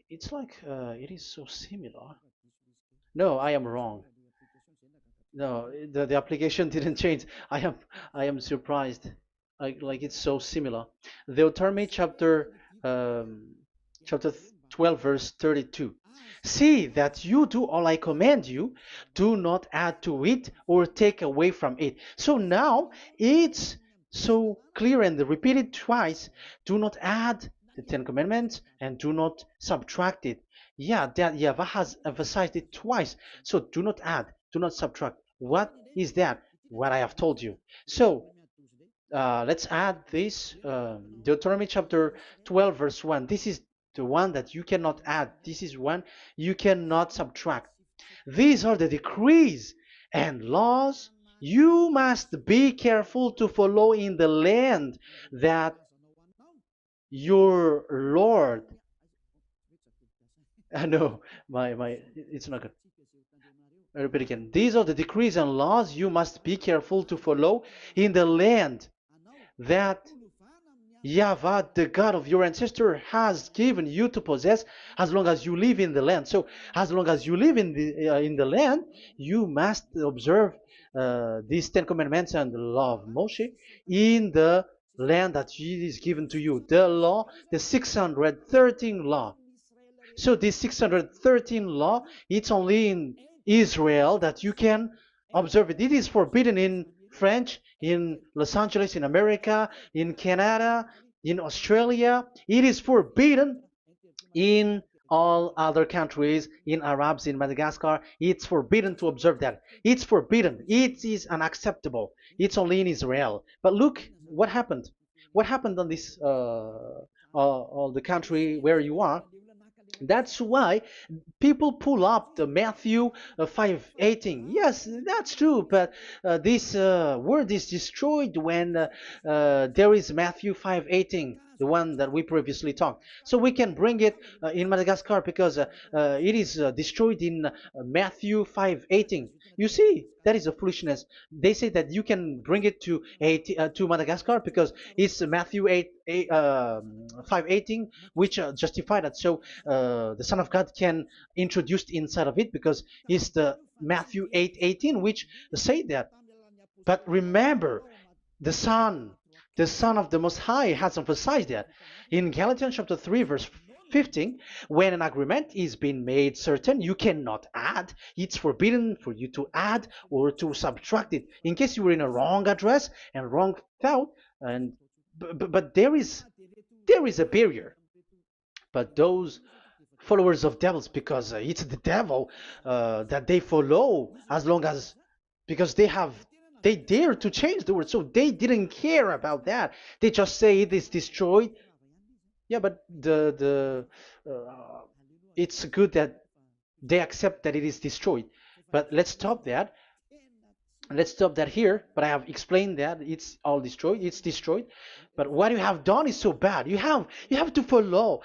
it's like it is so similar. No, I am wrong. No, the application didn't change. I am surprised. Like it's so similar. Deuteronomy um, chapter 12 verse 32. See that you do all I command you, do not add to it or take away from it. So now it's so clear and repeated twice. Do not add the Ten Commandments and do not subtract it. Yeah, that Yahweh has emphasized it twice. So do not add, do not subtract. What is that? What I have told you. So let's add this Deuteronomy chapter 12, verse 1. This is the one that you cannot add. This is one you cannot subtract. These are the decrees and laws you must be careful to follow in the land that your Lord. I know it's not good. I repeat again. These are the decrees and laws you must be careful to follow in the land that Yahweh, the God of your ancestor, has given you to possess as long as you live in the land. So, as long as you live in the land, you must observe these Ten Commandments and the law of Moshe in the land that is given to you. The law, the 613 law. So this 613 law, it's only in Israel that you can observe it. It is forbidden in French, in Los Angeles, in America, in Canada, in Australia. It is forbidden in all other countries, in Arabs, in Madagascar. It's forbidden to observe that. It's forbidden. It is unacceptable. It's only in Israel. But look what happened. What happened on this the country where you are? That's why people pull up the Matthew 5:18. Yes, that's true, but this word is destroyed when there is Matthew 5:18, the one that we previously talked. So we can bring it in Madagascar because it is destroyed in Matthew 5:18. You see, that is a foolishness. They say that you can bring it to Madagascar because it's Matthew 5:18, which justify that. So the Son of God can introduce inside of it because it's the Matthew 8:18 which say that. But remember, the Son, the Son of the Most High has emphasized that in Galatians chapter 3 verse 15, when an agreement is being made certain, you cannot add. It's forbidden for you to add or to subtract it. In case you were in a wrong address and wrong thought, and but there is a barrier. But those followers of devils, because it's the devil that they follow, as long as because they dare to change the word, so they didn't care about that. They just say it is destroyed. Yeah, but the it's good that they accept that it is destroyed. But let's stop that. Let's stop that here, but I have explained that it's all destroyed, it's destroyed. But what you have done is so bad. You have to follow,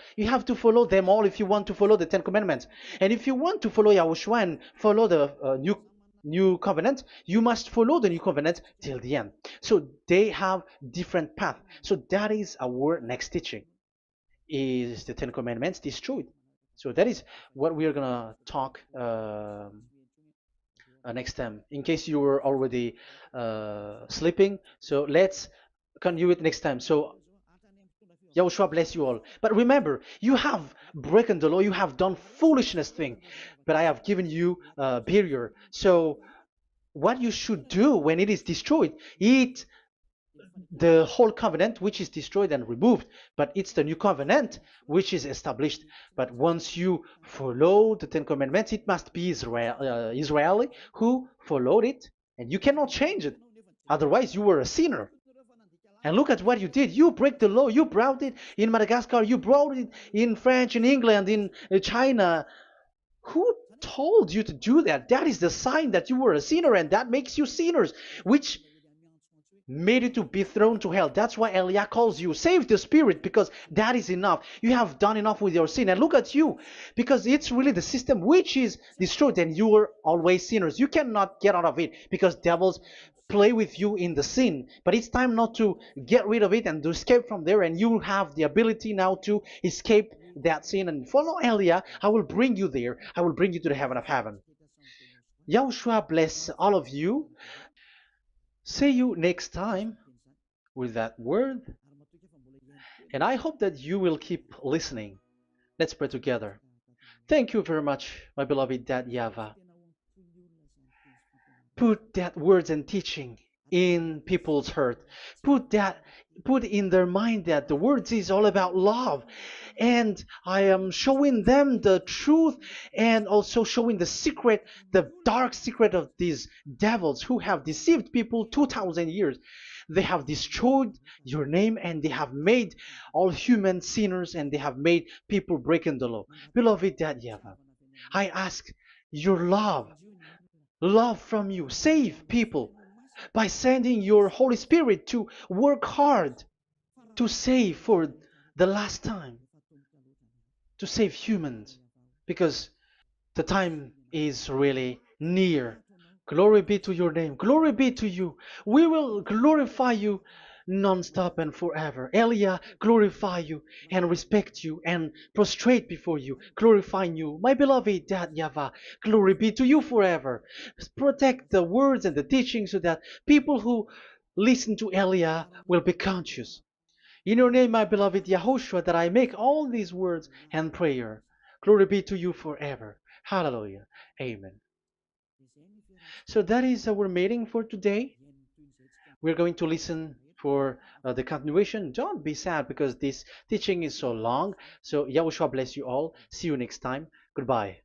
them all if you want to follow the Ten Commandments. And if you want to follow Yahushua and follow the new covenant, you must follow the new covenant till the end. So they have different path. So that is our next teaching, is the Ten Commandments destroyed. So that is what we are gonna talk next time, in case you were already sleeping. So let's continue it next time. So Yahushua bless you all. But remember, you have broken the law, you have done foolishness thing, but I have given you a barrier. So what you should do when it is destroyed, it the whole covenant which is destroyed and removed, but it's the new covenant which is established. But once you follow the Ten Commandments, it must be Israeli who followed it, and you cannot change it. Otherwise, you were a sinner. And look at what you did. You break the law. You brought it in Madagascar. You brought it in France, in England, in China. Who told you to do that? That is the sign that you were a sinner, and that makes you sinners, which made you to be thrown to hell. That's why Elia calls you, save the spirit, because that is enough. You have done enough with your sin. And look at you, because it's really the system which is destroyed, and you were always sinners. You cannot get out of it because devils play with you in the sin. But it's time not to get rid of it and to escape from there, and you have the ability now to escape that sin and follow Elia. I will bring you there. I will bring you to the heaven of heaven. Yahushua bless all of you. See you next time with that word. And I hope that you will keep listening. Let's pray together. Thank you very much, my beloved Dad YAHVAH. Put that words and teaching in people's heart. Put in their mind that the words is all about love. And I am showing them the truth, and also showing the secret, the dark secret of these devils who have deceived people 2,000 years. They have destroyed your name, and they have made all human sinners, and they have made people breaking the law. Beloved Dad YAHVAH, I ask your love from you. Save people by sending your Holy Spirit to work hard to save for the last time, to save humans, because the time is really near. Glory be to your name. Glory be to you. We will glorify you non-stop and forever. Elia, glorify you and respect you and prostrate before you, glorifying you. My beloved Dad YAHVAH, glory be to you forever. Protect the words and the teaching so that people who listen to Elia will be conscious. In your name, my beloved YAHOSHUAH, that I make all these words and prayer. Glory be to you forever. Hallelujah. Amen. So that is our meeting for today. We're going to listen for the continuation. Don't be sad because this teaching is so long. So Yahushua bless you all. See you next time. Goodbye.